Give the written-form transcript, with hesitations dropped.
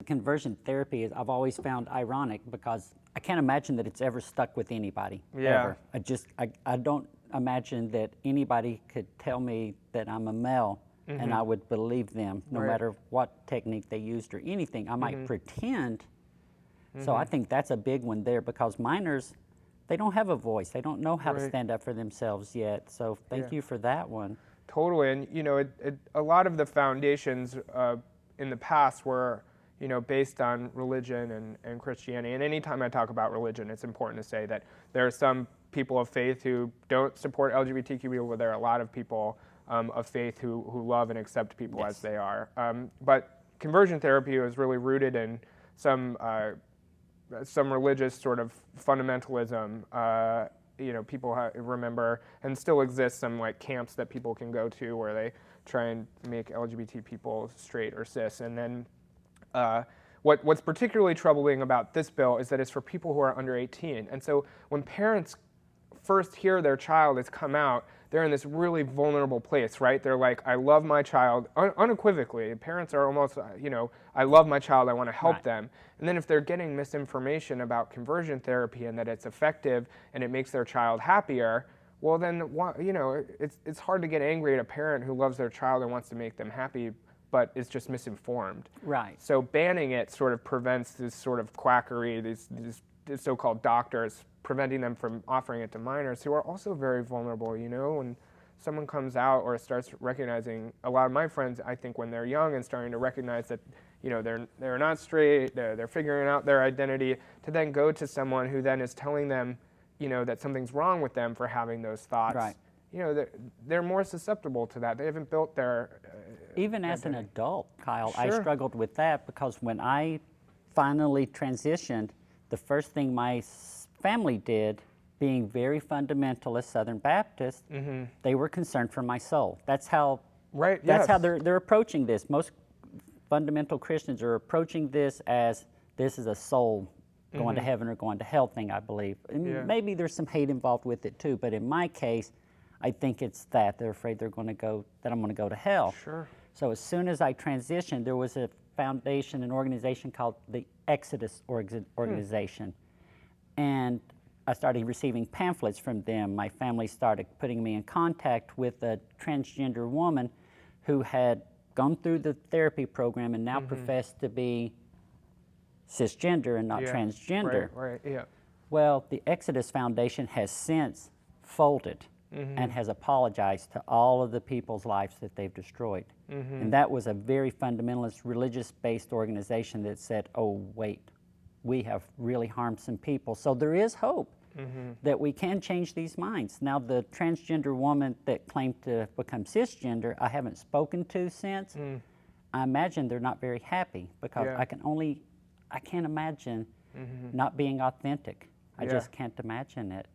conversion therapy is, I've always found ironic because I can't imagine that it's ever stuck with anybody, Yeah. ever. I don't imagine that anybody could tell me that I'm a male and I would believe them, no Right. matter what technique they used or anything. I might pretend. So I think that's a big one there because minors, they don't have a voice. They don't know how to Right. stand up for themselves yet. So thank you for that one. Totally, and you know, a lot of the foundations in the past were, you know, based on religion and Christianity. And anytime I talk about religion, it's important to say that there are some people of faith who don't support LGBTQ people, but there are a lot of people of faith who love and accept people as they are. But conversion therapy was really rooted in some religious sort of fundamentalism. You know, people remember, and still exists, some like camps that people can go to where they try and make LGBT people straight or cis. And then what's particularly troubling about this bill is that it's for people who are under 18. And so when parents first hear their child has come out, they're in this really vulnerable place, right? They're like, I love my child, unequivocally. Parents are almost, you know, I love my child, I want to help them. And then if they're getting misinformation about conversion therapy and that it's effective and it makes their child happier, well then, you know, it's hard to get angry at a parent who loves their child and wants to make them happy, but is just misinformed. Right. So banning it sort of prevents this sort of quackery, these so-called doctors, preventing them from offering it to minors who are also very vulnerable. You know, when someone comes out or starts recognizing, a lot of my friends, I think when they're young and starting to recognize that, you know, they're not straight, they're figuring out their identity, to then go to someone who then is telling them, you know, that something's wrong with them for having those thoughts. Right. You know, they're more susceptible to that. They haven't built their even as an adult, Kyle, I Sure. struggled with that because when I finally transitioned, the first thing my family did, being very fundamentalist Southern Baptist, they were concerned for my soul. That's how Yes. how they're approaching this. Most fundamental Christians are approaching this as this is a soul going to heaven or going to hell thing, I believe. And maybe there's some hate involved with it too, but in my case, I think it's that they're afraid that I'm going to go to hell. Sure. So as soon as I transitioned, there was a foundation, an organization called the Exodus organization. And I started receiving pamphlets from them. My family started putting me in contact with a transgender woman who had gone through the therapy program and now professed to be cisgender and not transgender. Right, yeah. Well, the Exodus Foundation has since folded and has apologized to all of the people's lives that they've destroyed. And that was a very fundamentalist, religious-based organization that said, oh, wait, we have really harmed some people. So there is hope that we can change these minds. Now, the transgender woman that claimed to become cisgender, I haven't spoken to since. I imagine they're not very happy because I can't imagine not being authentic. I just can't imagine it.